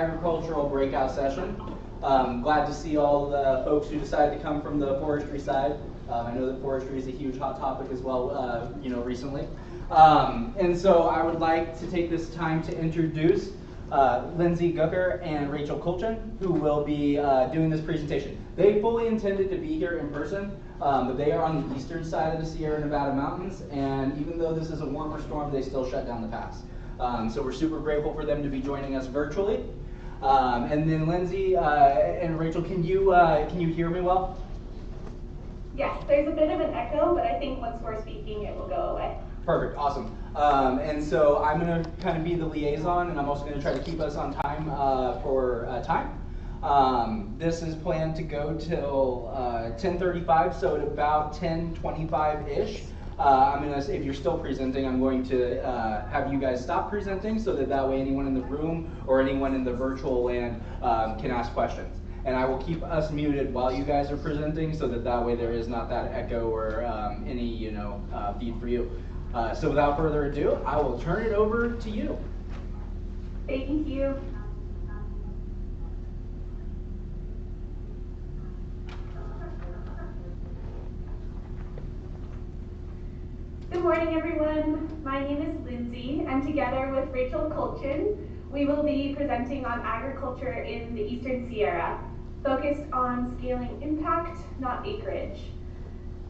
Agricultural breakout session. Glad to see all the folks who decided to come from the forestry side. I know that forestry is a huge hot topic as well, recently. And so I would like to take this time to introduce Lindsay, Gucker, and Rachel Kulchin, who will be doing this presentation. They fully intended to be here in person, but they are on the eastern side of the Sierra Nevada mountains, and even though this is a warmer storm, they still shut down the pass. So we're super grateful for them to be joining us virtually. And then Lindsay and Rachel, can you hear me well? Yes, there's a bit of an echo, but I think once we're speaking, it will go away. Perfect, awesome. And so I'm going to kind of be the liaison, and I'm also going to try to keep us on time for time. This is planned to go till 10:35, so at about 10:25-ish. I'm gonna, if you're still presenting, I'm going to have you guys stop presenting so that way anyone in the room or anyone in the virtual land can ask questions. And I will keep us muted while you guys are presenting so that way there is not that echo or any feed for you. So without further ado, I will turn it over to you. Thank you. Good morning, everyone. My name is Lindsay, and together with Rachel Kulchin, we will be presenting on agriculture in the Eastern Sierra, focused on scaling impact, not acreage.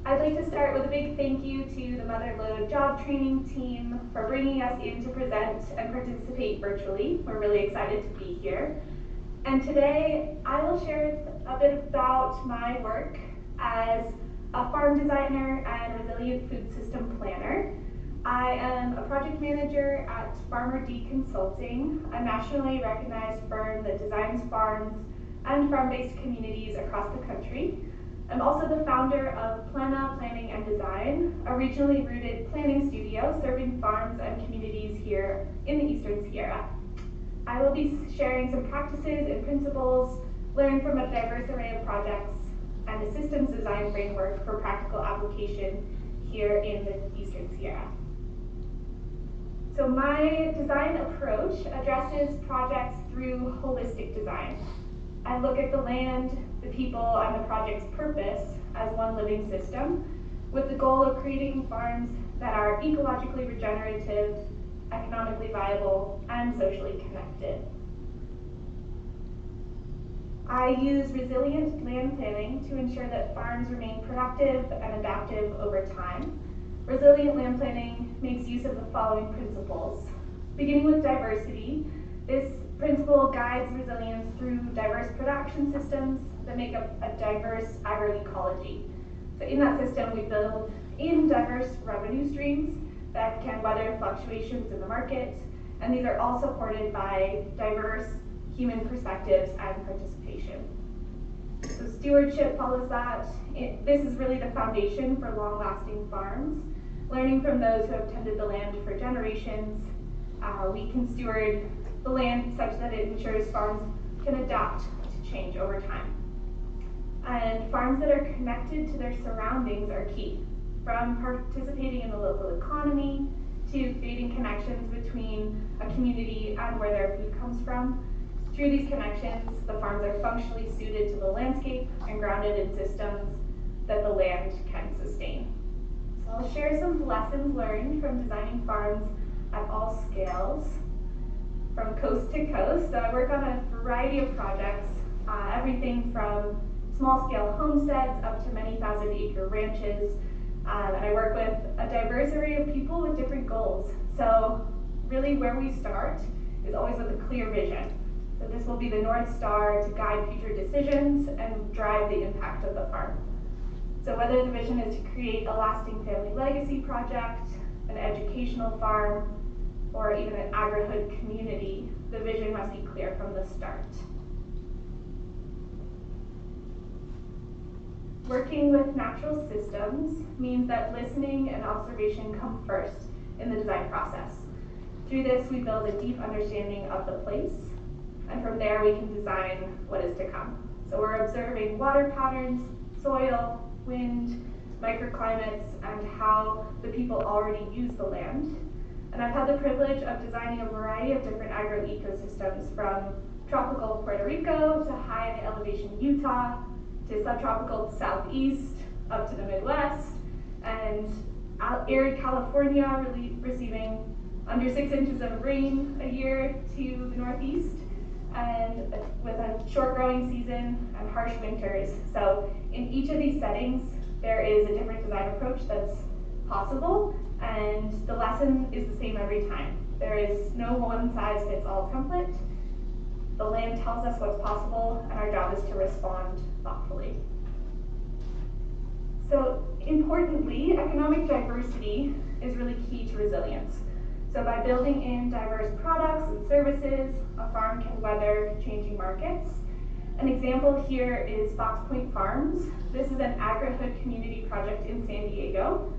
I'd like to start with a big thank you to the Motherlode job training team for bringing us in to present and participate virtually. We're really excited to be here. And today, I will share a bit about my work as a farm designer and resilient food system planner. I am a project manager at Farmer D Consulting, a nationally recognized firm that designs farms and farm-based communities across the country. I'm also the founder of Plana Planning and Design, a regionally rooted planning studio serving farms and communities here in the Eastern Sierra. I will be sharing some practices and principles learned from a diverse array of projects and a systems design framework for practical application here in the Eastern Sierra. So my design approach addresses projects through holistic design. I look at the land, the people, and the project's purpose as one living system, with the goal of creating farms that are ecologically regenerative, economically viable, and socially connected. I use resilient land planning to ensure that farms remain productive and adaptive over time. Resilient land planning makes use of the following principles. Beginning with diversity, this principle guides resilience through diverse production systems that make up a diverse agroecology. So in that system, we build in diverse revenue streams that can weather fluctuations in the market, and these are all supported by diverse human perspectives and participation. So stewardship follows that. This is really the foundation for long-lasting farms. Learning from those who have tended the land for generations, we can steward the land such that it ensures farms can adapt to change over time. And farms that are connected to their surroundings are key, from participating in the local economy to creating connections between a community and where their food comes from. Through these connections, the farms are functionally suited to the landscape and grounded in systems that the land can sustain. So I'll share some lessons learned from designing farms at all scales, from coast to coast. So I work on a variety of projects, everything from small-scale homesteads up to many thousand-acre ranches, and I work with a diverse array of people with different goals. So really where we start is always with a clear vision. So this will be the North Star to guide future decisions and drive the impact of the farm. So whether the vision is to create a lasting family legacy project, an educational farm, or even an agri-hood community, the vision must be clear from the start. Working with natural systems means that listening and observation come first in the design process. Through this, we build a deep understanding of the place, and from there we can design what is to come. So we're observing water patterns, soil, wind, microclimates, and how the people already use the land. And I've had the privilege of designing a variety of different agroecosystems, from tropical Puerto Rico to high elevation Utah to subtropical southeast up to the Midwest, and arid California receiving under 6 inches of rain a year to the northeast, and with a short growing season and harsh winters. So in each of these settings, there is a different design approach that's possible, and the lesson is the same every time. There is no one-size-fits-all template. The land tells us what's possible, and our job is to respond thoughtfully. So importantly, economic diversity is really key to resilience. So by building in diverse products and services, a farm can weather changing markets. An example here is Fox Point Farms. This is an agri-hood community project in San Diego.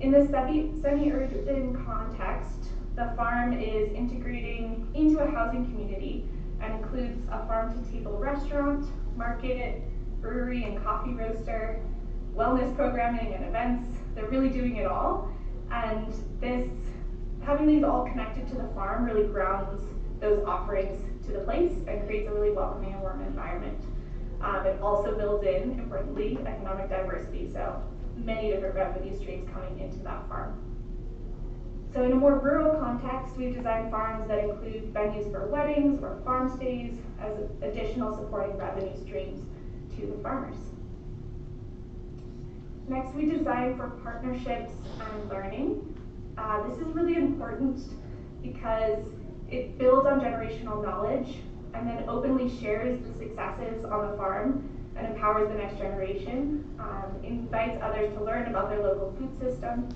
In this semi-urban context, the farm is integrating into a housing community and includes a farm-to-table restaurant, market, brewery and coffee roaster, wellness programming and events. They're really doing it all. And having these all connected to the farm really grounds those offerings to the place and creates a really welcoming and warm environment. It also builds in, importantly, economic diversity, so many different revenue streams coming into that farm. So in a more rural context, we've designed farms that include venues for weddings or farm stays as additional supporting revenue streams to the farmers. Next, we design for partnerships and learning. This is really important because it builds on generational knowledge and then openly shares the successes on the farm and empowers the next generation, invites others to learn about their local food system.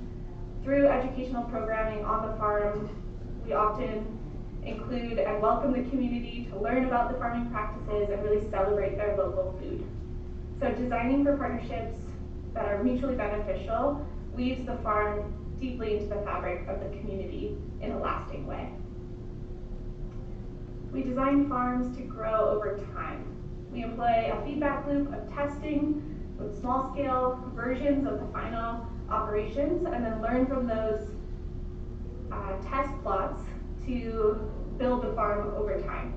Through educational programming on the farm, we often include and welcome the community to learn about the farming practices and really celebrate their local food. So designing for partnerships that are mutually beneficial weaves the farm deeply into the fabric of the community in a lasting way. We design farms to grow over time. We employ a feedback loop of testing with small-scale versions of the final operations and then learn from those test plots to build the farm over time.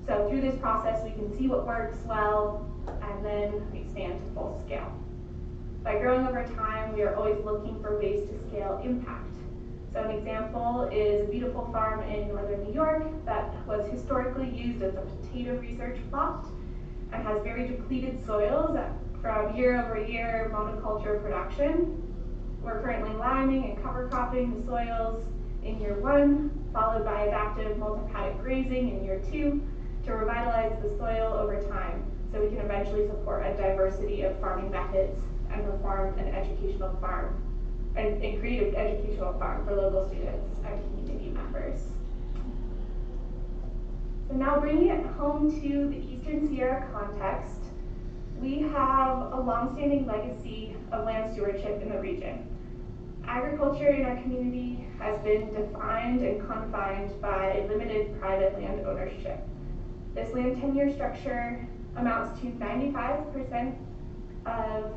So through this process, we can see what works well and then expand to full scale. By growing over time, we are always looking for ways to scale impact. So an example is a beautiful farm in northern New York that was historically used as a potato research plot and has very depleted soils from year-over-year monoculture production. We're currently liming and cover cropping the soils in year 1, followed by adaptive multi-paddock grazing in year 2 to revitalize the soil over time so we can eventually support a diversity of farming methods and perform an educational farm and create an educational farm for local students and community members. So now bringing it home to the Eastern Sierra context, we have a longstanding legacy of land stewardship in the region. Agriculture in our community has been defined and confined by limited private land ownership. This land tenure structure amounts to 95% of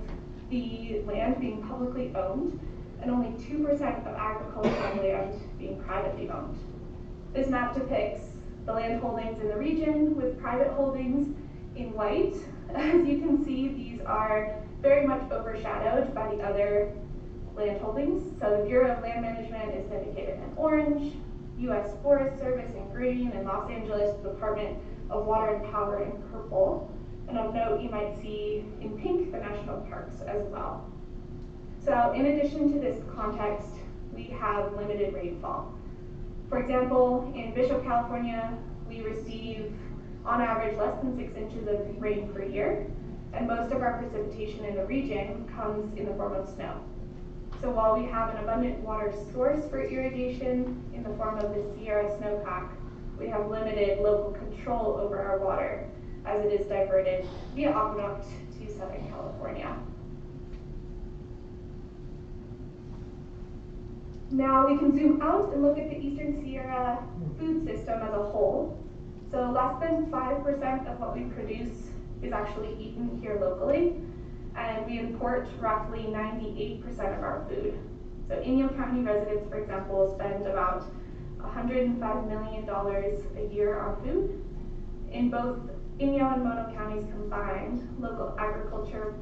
the land being publicly owned and only 2% of agricultural land being privately owned. This map depicts the land holdings in the region with private holdings in white. As you can see, these are very much overshadowed by the other land holdings. So the Bureau of Land Management is indicated in orange, U.S. Forest Service in green, and Los Angeles Department of Water and Power in purple. And of note, you might see in pink the national parks as well. So in addition to this context, we have limited rainfall. For example, in Bishop, California, we receive on average less than 6 inches of rain per year, and most of our precipitation in the region comes in the form of snow. So while we have an abundant water source for irrigation in the form of the Sierra snowpack, we have limited local control over our water as it is diverted via aqueduct to Southern California. Now we can zoom out and look at the Eastern Sierra food system as a whole. So less than 5% of what we produce is actually eaten here locally, and we import roughly 98% of our food. So Inyo County residents, for example, spend about $105 million a year on food. In both Inyo and Mono counties combined, local agriculture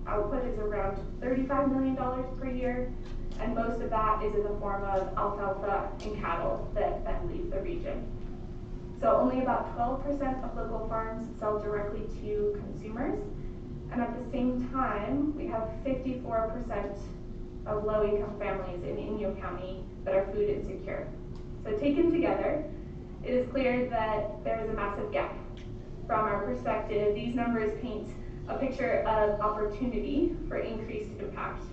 output is around $35 million per year, and most of that is in the form of alfalfa and cattle that then leave the region. So only about 12% of local farms sell directly to consumers, and at the same time, we have 54% of low-income families in Inyo County that are food insecure. So taken together, it is clear that there is a massive gap. From our perspective, these numbers paint a picture of opportunity for increased impact.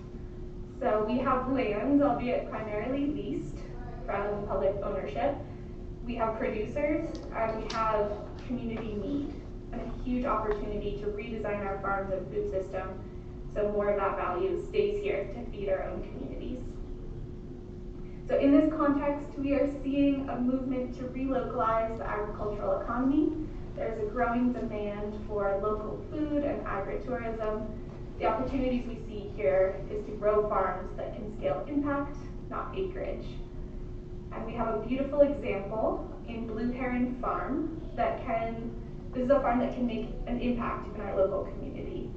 So we have land, albeit primarily leased from public ownership. We have producers, and we have community need, and a huge opportunity to redesign our farms and food system so more of that value stays here to feed our own communities. So in this context, we are seeing a movement to relocalize the agricultural economy. There's a growing demand for local food and agritourism. The opportunities we see here is to grow farms that can scale impact, not acreage. And we have a beautiful example in Blue Heron Farm this is a farm that can make an impact in our local community.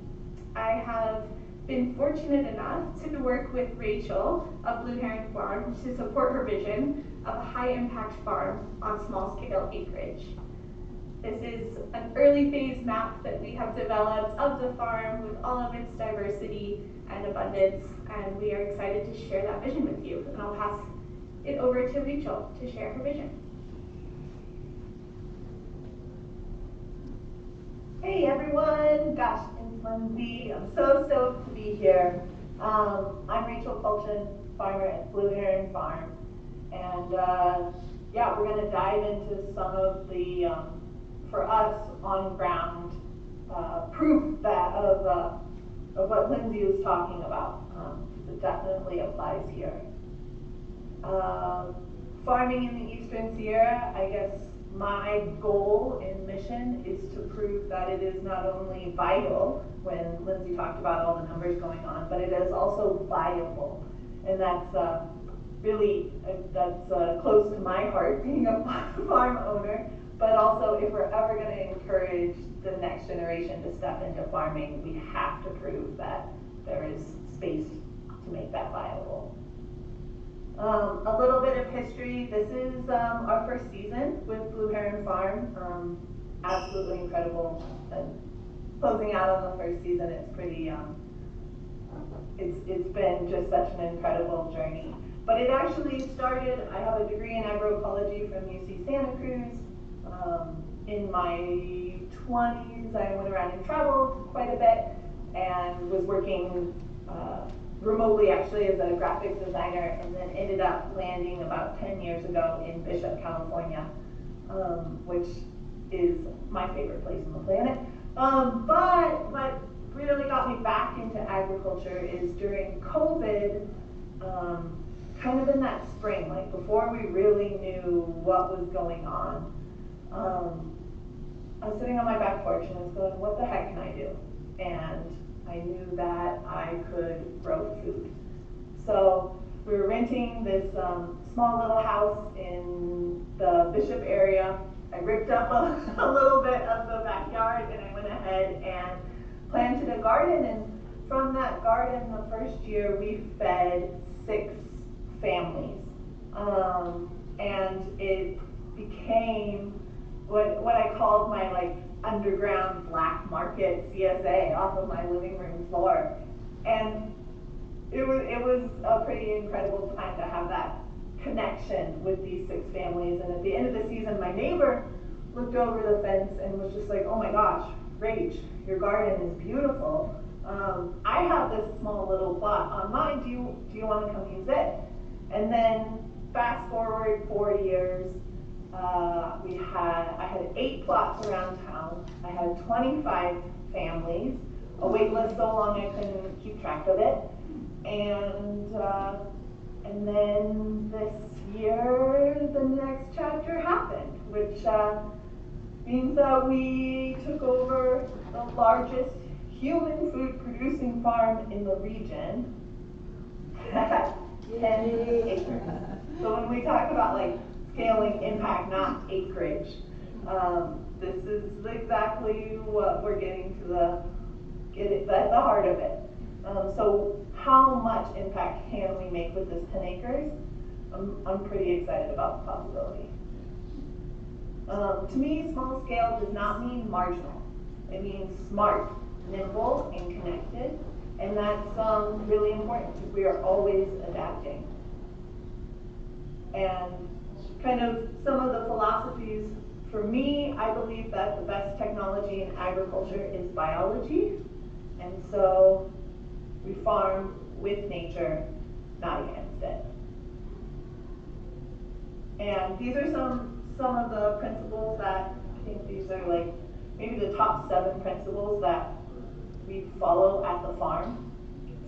I have been fortunate enough to work with Rachel of Blue Heron Farm to support her vision of a high impact farm on small scale acreage. This is an early phase map that we have developed of the farm with all of its diversity and abundance, and we are excited to share that vision with you. And I'll pass it over to Rachel to share her vision. Hey everyone, gosh, it's Lindsay. I'm so stoked to be here. I'm Rachel Kulchin, farmer at Blue Heron Farm, and yeah, we're going to dive into some of the, for us, on-ground proof of what Lindsay was talking about. It definitely applies here. Farming in the Eastern Sierra, I guess my goal and mission is to prove that it is not only vital, when Lindsay talked about all the numbers going on, but it is also viable. And that's really, close to my heart, being a farm owner, but also if we're ever going to encourage the next generation to step into farming, we have to prove that there is space to make that viable. A little bit of history. This is our first season with Blue Heron Farm. Absolutely incredible. And closing out on the first season, it's pretty, it's been just such an incredible journey. But it actually started, I have a degree in agroecology from UC Santa Cruz. In my 20s, I went around and traveled quite a bit and was working remotely actually as a graphics designer, and then ended up landing about 10 years ago in Bishop, California, which is my favorite place on the planet. But what really got me back into agriculture is during COVID, kind of in that spring, like before we really knew what was going on. I was sitting on my back porch and I was going, what the heck can I do? And I knew that I could grow food. So we were renting this small little house in the Bishop area. I ripped up a little bit of the backyard and I went ahead and planted a garden. And from that garden, the first year, we fed 6 families. And it became what I called my underground black market CSA off of my living room floor. And it was a pretty incredible time to have that connection with these 6 families. And at the end of the season, my neighbor looked over the fence and was just like, oh my gosh, Rach, your garden is beautiful. I have this small little plot on mine. Do you want to come use it? And then fast forward 4 years, I had 8 plots around town. I had 25 families, a wait list so long I couldn't keep track of it. And then this year, the next chapter happened, which means that we took over the largest human food producing farm in the region at 10 acres. So when we talk about scaling impact, not acreage, This is exactly what we're getting to at the heart of it. So how much impact can we make with this 10 acres? I'm pretty excited about the possibility. To me, small scale does not mean marginal. It means smart, nimble, and connected. And that's really important because we are always adapting. And kind of some of the philosophies, for me, I believe that the best technology in agriculture is biology. And so we farm with nature, not against it. And these are some of the principles that I think these are like maybe the top 7 principles that we follow at the farm.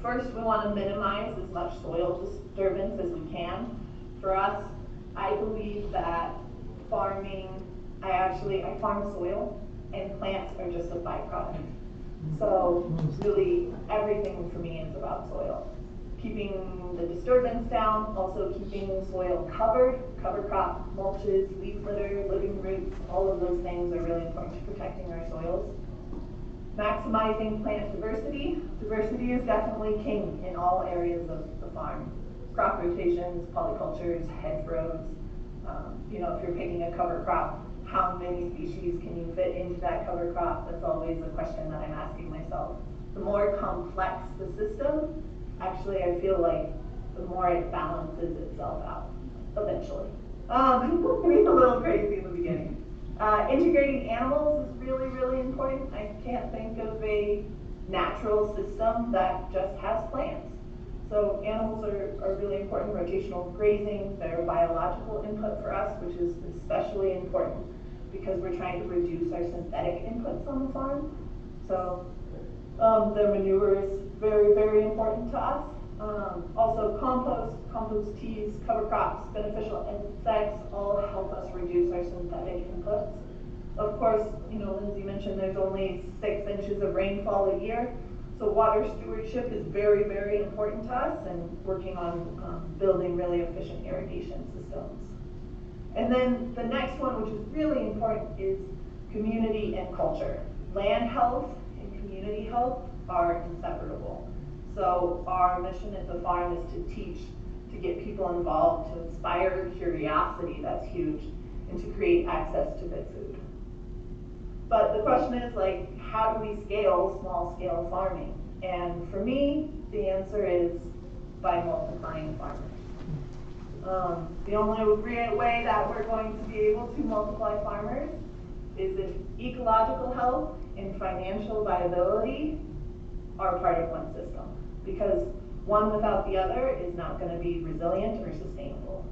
First, we want to minimize as much soil disturbance as we can. For us, I believe that farming, I farm soil and plants are just a byproduct. So really everything for me is about soil. Keeping the disturbance down, also keeping soil covered, cover crop, mulches, leaf litter, living roots, all of those things are really important to protecting our soils. Maximizing plant diversity. Diversity is definitely king in all areas of the farm. Crop rotations, polycultures, hedgerows. If you're picking a cover crop, how many species can you fit into that cover crop? That's always a question that I'm asking myself. The more complex the system, actually I feel like the more it balances itself out eventually. Being a little crazy in the beginning. Integrating animals is really, really important. I can't think of a natural system that just has plants. So animals are really important. Rotational grazing, they're a biological input for us, which is especially important because we're trying to reduce our synthetic inputs on the farm. So their manure is very, very important to us. Also compost teas, cover crops, beneficial insects all help us reduce our synthetic inputs. Of course, Lindsay mentioned there's only 6 inches of rainfall a year. So water stewardship is very, very important to us and working on building really efficient irrigation systems. And then the next one, which is really important, is community and culture. Land health and community health are inseparable. So our mission at the farm is to teach, to get people involved, to inspire curiosity, that's huge, and to create access to good food. But the question is, how do we scale small-scale farming? And for me, the answer is by multiplying farmers. The only way that we're going to be able to multiply farmers is if ecological health and financial viability are part of one system. Because one without the other is not going to be resilient or sustainable.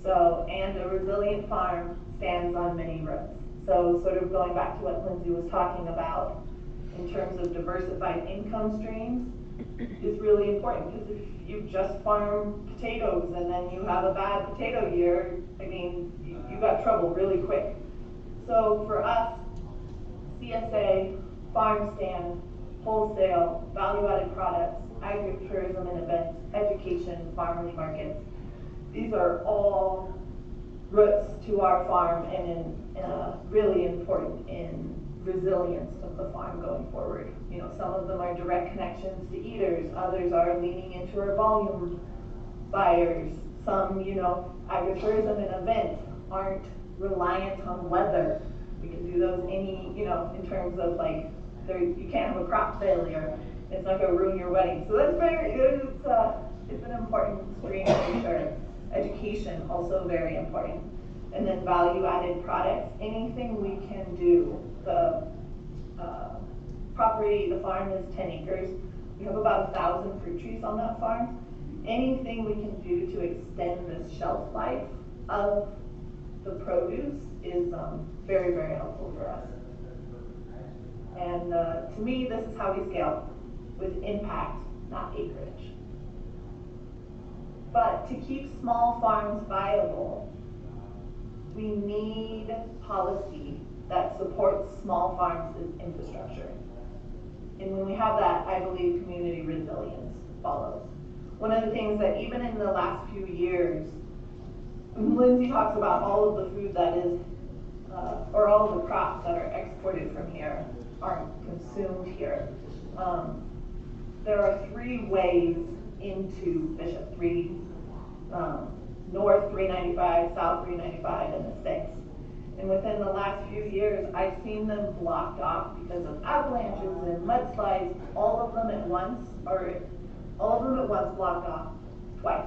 So, and a resilient farm stands on many roots. So sort of going back to what Lindsay was talking about in terms of diversified income streams is really important, because if you just farm potatoes and then you have a bad potato year, you got trouble really quick. So for us, CSA, farm stand, wholesale, value-added products, agritourism and events, education, farmers markets, these are all roots to our farm and really important in resilience of the farm going forward. Some of them are direct connections to eaters, others are leaning into our volume buyers. Some, agritourism and events aren't reliant on weather. We can do those in terms of you can't have a crop failure. It's not going to ruin your wedding. So that's it's an important stream for sure. Education, also very important. And then value-added products, anything we can do. The the farm is 10 acres. We have about 1,000 fruit trees on that farm. Anything we can do to extend the shelf life of the produce is very, very helpful for us. And to me, this is how we scale, with impact, not acreage. But to keep small farms viable, we need policy that supports small farms as infrastructure. And when we have that, I believe community resilience follows. One of the things that even in the last few years, Lindsay talks about all of the food that is or all of the crops that are exported from here aren't consumed here. There are 3 ways into Bishop, 3 north 395, south 395, and the 6. And within the last few years, I've seen them blocked off because of avalanches and mudslides, all of them at once blocked off twice,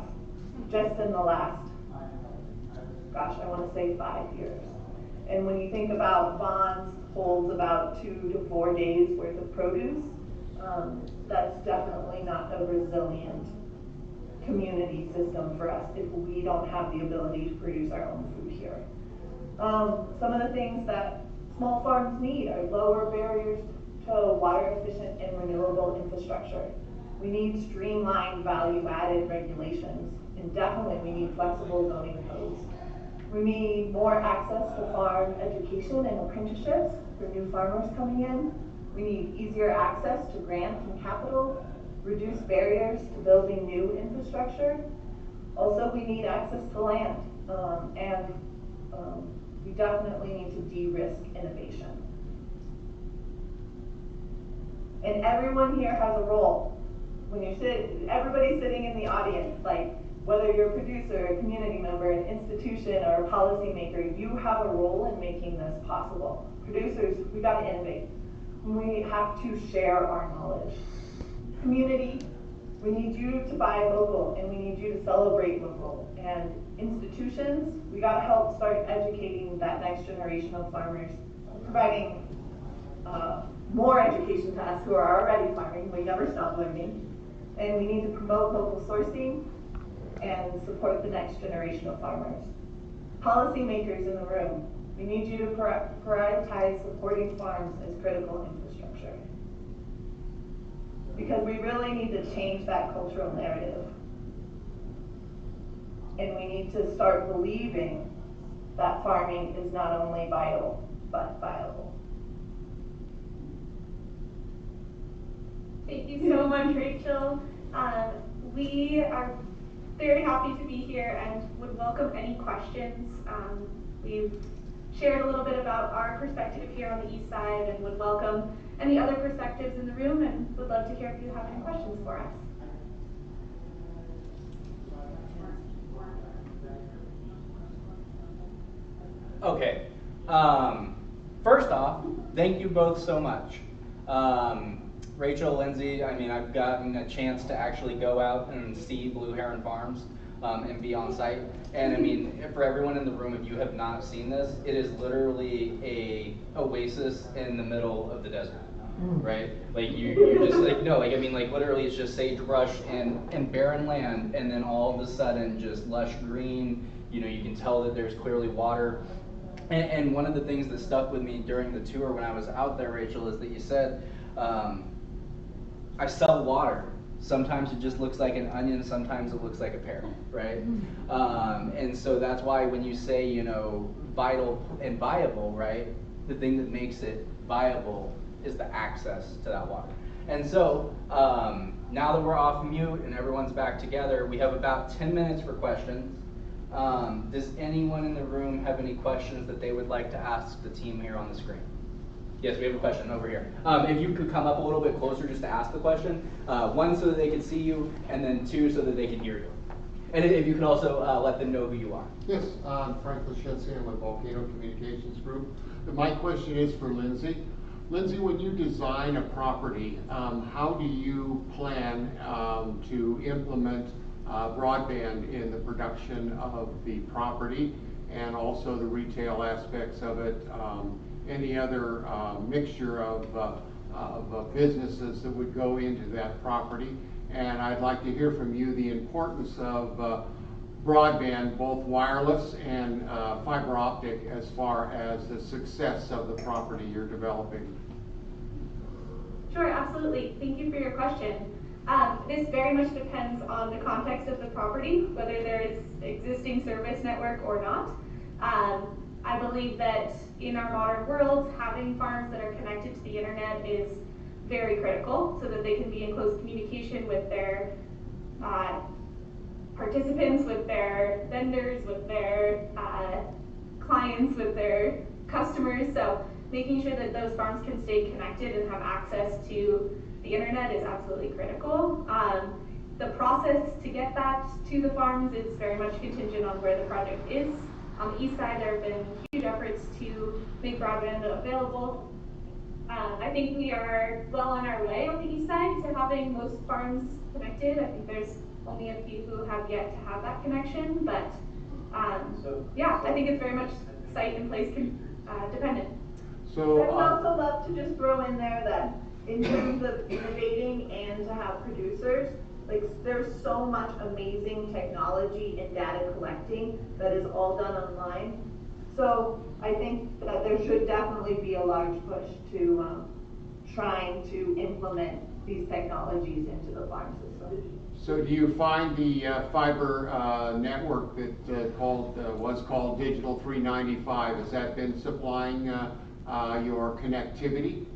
just in the last, gosh, I want to say 5 years. And when you think about bonds holds about 2 to 4 days worth of produce, that's definitely not a resilient community system for us if we don't have the ability to produce our own food here. Some of the things that small farms need are lower barriers to water efficient and renewable infrastructure. We need streamlined value-added regulations, and definitely we need flexible zoning codes. We need more access to farm education and apprenticeships for new farmers coming in. We need easier access to grants and capital, reduce barriers to building new infrastructure. Also, we need access to land, and we definitely need to de-risk innovation. And everyone here has a role. When you everybody sitting in the audience, like whether you're a producer, a community member, an institution, or a policymaker, you have a role in making this possible. Producers, we gotta innovate. We have to share our knowledge. Community, we need you to buy local, and we need you to celebrate local. And institutions, we gotta help start educating that next generation of farmers, providing more education to us who are already farming. We never stop learning. And we need to promote local sourcing and support the next generation of farmers. Policymakers in the room, we need you to prioritize supporting farms as critical infrastructure. Because we really need to change that cultural narrative. And we need to start believing that farming is not only vital, but viable. Thank you so much, Rachel. We are very happy to be here and would welcome any questions. We've shared a little bit about our perspective here on the east side and would welcome any other perspectives in the room and would love to hear if you have any questions for us. Okay. First off, thank you both so much. Rachel, Lindsay, I mean, I've gotten a chance to actually go out and see Blue Heron Farms and be on site. And I mean, for everyone in the room, if you have not seen this, it is literally a oasis in the middle of the desert, right? Like you just like, no, like, I mean, like literally it's just sagebrush and barren land, and then all of a sudden just lush green, you know, you can tell that there's clearly water. And one of the things that stuck with me during the tour when I was out there, Rachel, is that you said, I sell water. Sometimes it just looks like an onion, sometimes it looks like a pear, right? And so that's why when you say, you know, vital and viable, right, the thing that makes it viable is the access to that water. And so now that we're off mute and everyone's back together, we have about 10 minutes for questions. Does anyone in the room have any questions that they would like to ask the team here on the screen? Yes, we have a question over here. If you could come up a little bit closer just to ask the question. One, so that they can see you, and then two, so that they can hear you. And if you could also let them know who you are. Yes, I'm Frank Lashetzi. I'm with Volcano Communications Group. My question is for Lindsay. Lindsay, when you design a property, how do you plan to implement broadband in the production of the property and also the retail aspects of it? Any other mixture of businesses that would go into that property? And I'd like to hear from you the importance of broadband, both wireless and fiber optic, as far as the success of the property you're developing. Sure, absolutely. Thank you for your question. This very much depends on the context of the property, whether there is existing service network or not. I believe that in our modern world, having farms that are connected to the internet is very critical so that they can be in close communication with their participants, with their vendors, with their clients, with their customers. So making sure that those farms can stay connected and have access to the internet is absolutely critical. The process to get that to the farms is very much contingent on where the project is. On the east side, there have been huge efforts to make broadband available. I think we are well on our way on the east side to having most farms connected. I think there's only a few who have yet to have that connection, but yeah, I think it's very much site and place dependent. So, I would also love to just throw in there that in terms of innovating and to have producers, like there's so much amazing technology and data collecting that is all done online. So I think that there should definitely be a large push to trying to implement these technologies into the farm system. so do you find the fiber network that was called Digital 395, has that been supplying your connectivity?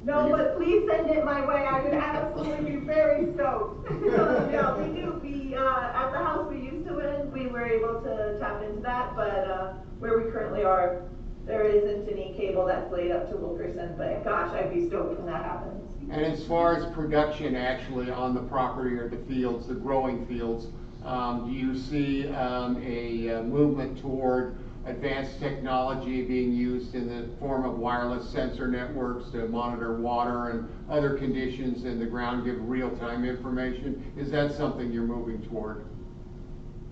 No, but please send it my way. I would absolutely be very stoked. Yeah, we do. We at the house we used to in, we were able to tap into that, but where we currently are, there isn't any cable that's laid up to Wilkerson. But gosh, I'd be stoked when that happens. And as far as production actually on the property or the fields, the growing fields, do you see a movement toward advanced technology being used in the form of wireless sensor networks to monitor water and other conditions in the ground, give real-time information? Is that something you're moving toward?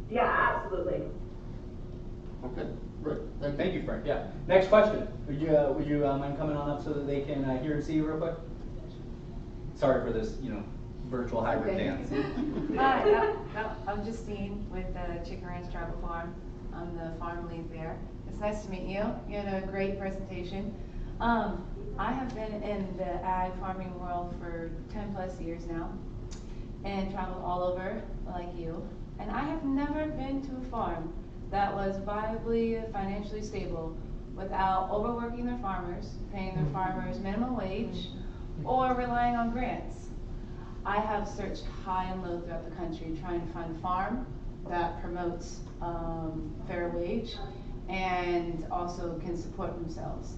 Yeah, absolutely. Okay, great. Thank you. Thank you, Frank. Yeah. Next question. Would you mind coming on up so that they can hear and see you real quick? Sorry for this, virtual hybrid dance. Hi, I'm Justine with Chicken Ranch Travel Farm. I'm the farm lead there. It's nice to meet you. You had a great presentation. I have been in the ag farming world for 10 plus years now and traveled all over like you. And I have never been to a farm that was viably financially stable without overworking their farmers, paying their farmers minimum wage, or relying on grants. I have searched high and low throughout the country trying to find a farm that promotes fair wage and also can support themselves.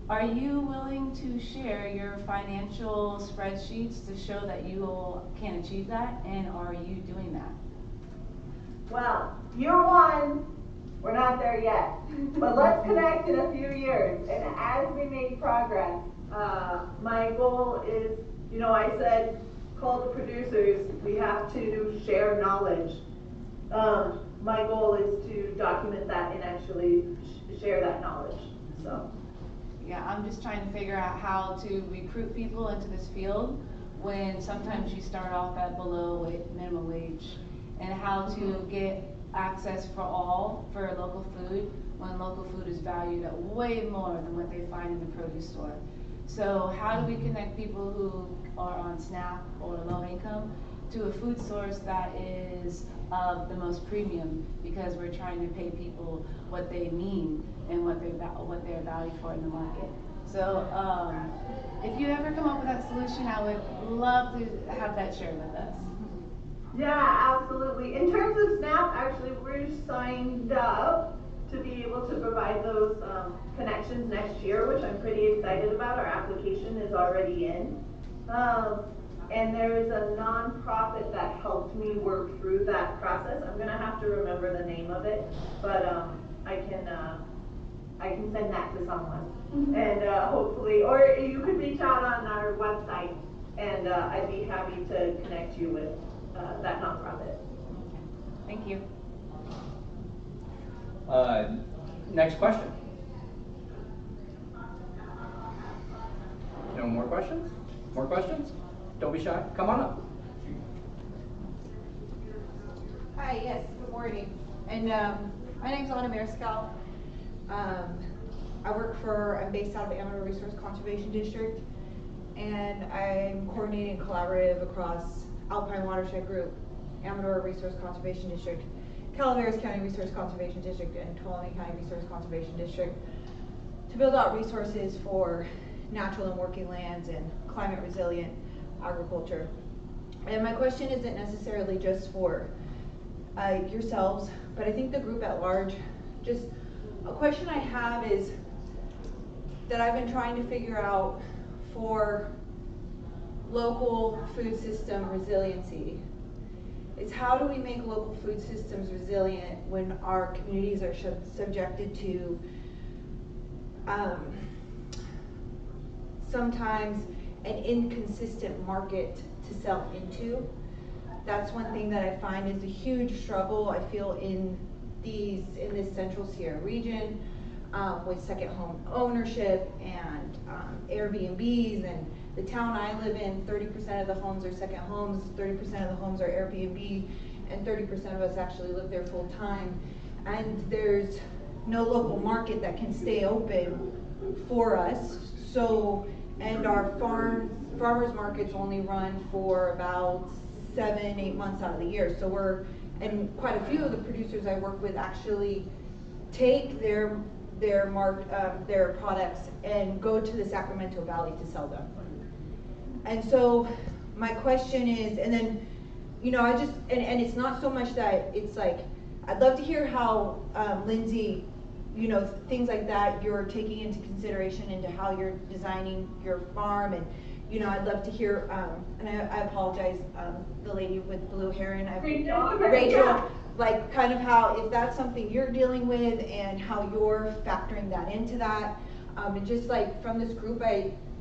Are you willing to share your financial spreadsheets to show that you can achieve that, and are you doing that? Well, year one, we're not there yet, but let's connect in a few years. And as we make progress, my goal is, I said, call the producers. We have to share knowledge. My goal is to document that and actually share that knowledge. So. Yeah, I'm just trying to figure out how to recruit people into this field when sometimes you start off at below minimum wage, and how to get access for all for local food when local food is valued at way more than what they find in the produce store. So how do we connect people who are on SNAP or low income to a food source that is of the most premium, because we're trying to pay people what they mean and what they're valued for in the market. So if you ever come up with that solution, I would love to have that shared with us. Yeah, absolutely. In terms of SNAP, actually, we're signed up to be able to provide those connections next year, which I'm pretty excited about. Our application is already in. And there is a nonprofit that helped me work through that process. I'm gonna have to remember the name of it, but I can send that to someone, and hopefully, or you could reach out on our website, and I'd be happy to connect you with that nonprofit. Thank you. Next question. No more questions? More questions? Don't be shy. Come on up. Hi, yes, good morning. And my name's Anna Mariscal. I'm based out of Amador Resource Conservation District, and I'm coordinating collaborative across Alpine Watershed Group, Amador Resource Conservation District, Calaveras County Resource Conservation District, and Tuolumne County Resource Conservation District to build out resources for natural and working lands and climate resilient agriculture. And my question isn't necessarily just for yourselves, but I think the group at large, just a question I have is that I've been trying to figure out for local food system resiliency. It's how do we make local food systems resilient when our communities are subjected to sometimes an inconsistent market to sell into. That's one thing that I find is a huge struggle I feel in this Central Sierra region with second home ownership and Airbnbs, and the town I live in, 30% of the homes are second homes, 30% of the homes are Airbnb, and 30% of us actually live there full time. And there's no local market that can stay open for us. So, and our farmers markets only run for about 7-8 months out of the year. So and quite a few of the producers I work with actually take their products and go to the Sacramento Valley to sell them. And so my question is, and then, you know, and it's not so much that it's like, I'd love to hear how, Lindsay, you know, things like that you're taking into consideration into how you're designing your farm. And, you know, I'd love to hear, and I apologize, the lady with Blue Heron, Rachel, like kind of how, if that's something you're dealing with and how you're factoring that into that. And just like from this group,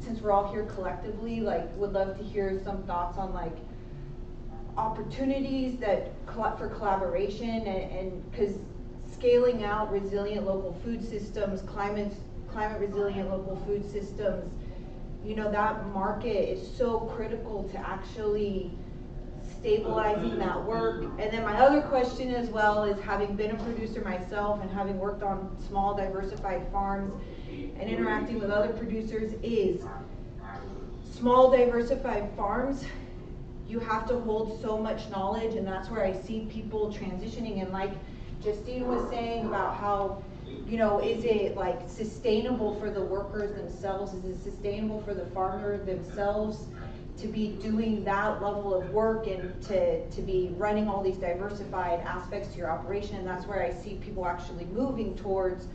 since we're all here collectively, like would love to hear some thoughts on like opportunities for collaboration and because scaling out resilient local food systems, climate resilient local food systems, you know, that market is so critical to actually stabilizing that work. And then my other question as well is, having been a producer myself and having worked on small diversified farms and interacting with other producers, is small diversified farms, you have to hold so much knowledge, and that's where I see people transitioning. And like Justine was saying about how, you know, is it like sustainable for the workers themselves? Is it sustainable for the farmer themselves to be doing that level of work and to be running all these diversified aspects to your operation? And that's where I see people actually moving towards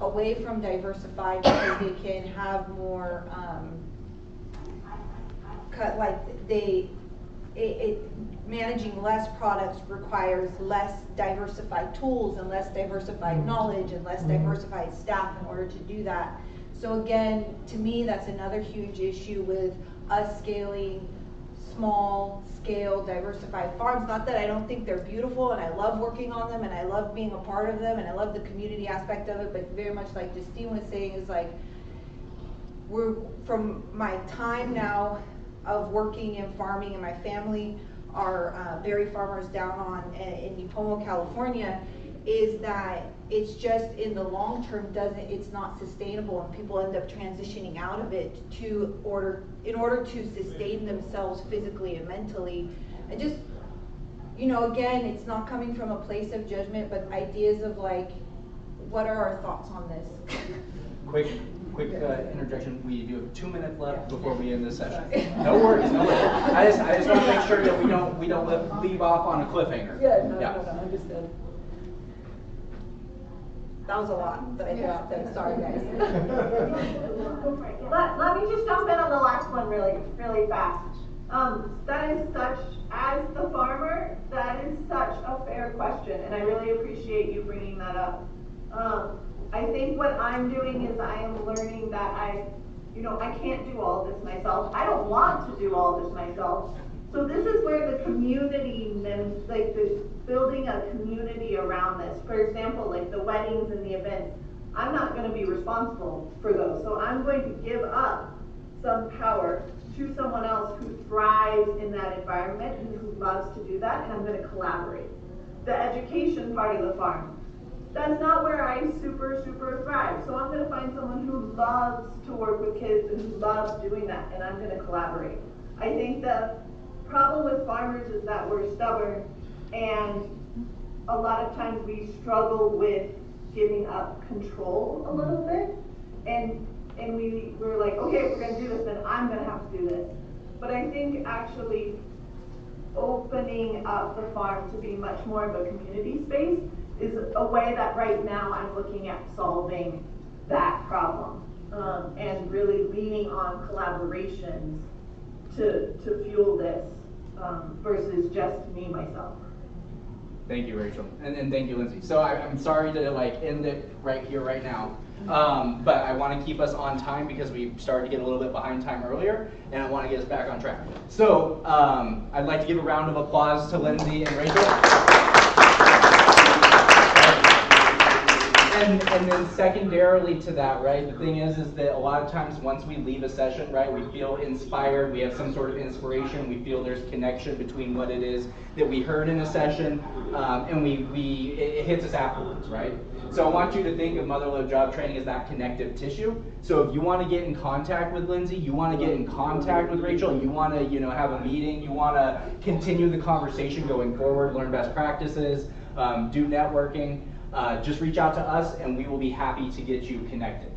away from diversified, because they can have more managing less products requires less diversified tools and less diversified knowledge and less diversified staff in order to do that. So again, to me, that's another huge issue with us scaling small scale diversified farms. Not that I don't think they're beautiful, and I love working on them and I love being a part of them and I love the community aspect of it, but very much like Justine was saying, is like, from my time now of working in farming, and my family are berry farmers down in Inyo-Mono, California, is that it's just in the long term it's not sustainable, and people end up transitioning out of it in order to sustain themselves physically and mentally. And just, you know, again, it's not coming from a place of judgment, but ideas of like, what are our thoughts on this? Quick interjection. We do have 2 minutes left before we end this session. No worries, no worries. I just want to make sure that we don't leave off on a cliffhanger. No, understood. That was a lot that I threw out there. Sorry, guys. Let me just jump in on the last one really fast. That is such, as the farmer, that is such a fair question, and I really appreciate you bringing that up. I think what I'm doing is I am learning that I can't do all this myself. I don't want to do all this myself. So this is where the community, like the building a community around this. For example, like the weddings and the events, I'm not going to be responsible for those. So I'm going to give up some power to someone else who thrives in that environment and who loves to do that, and I'm going to collaborate. The education part of the farm, that's not where I super thrive. So I'm going to find someone who loves to work with kids and who loves doing that, and I'm going to collaborate. I think the problem with farmers is that we're stubborn, and a lot of times we struggle with giving up control a little bit, and we're like, okay, if we're going to do this, then I'm going to have to do this. But I think actually opening up the farm to be much more of a community space is a way that right now I'm looking at solving that problem, and really leaning on collaborations to fuel this, versus just me, myself. Thank you, Rachel, and thank you, Lindsay. So I'm sorry to like end it right here, right now, but I want to keep us on time because we started to get a little bit behind time earlier, and I want to get us back on track. So I'd like to give a round of applause to Lindsay and Rachel. And then secondarily to that, right, the thing is that a lot of times once we leave a session, right, we feel inspired, we have some sort of inspiration, we feel there's connection between what it is that we heard in a session, and it hits us afterwards, right? So I want you to think of Mother Lode Job Training as that connective tissue. So if you want to get in contact with Lindsay, you want to get in contact with Rachel, you want to, have a meeting, you want to continue the conversation going forward, learn best practices, do networking, just reach out to us and we will be happy to get you connected.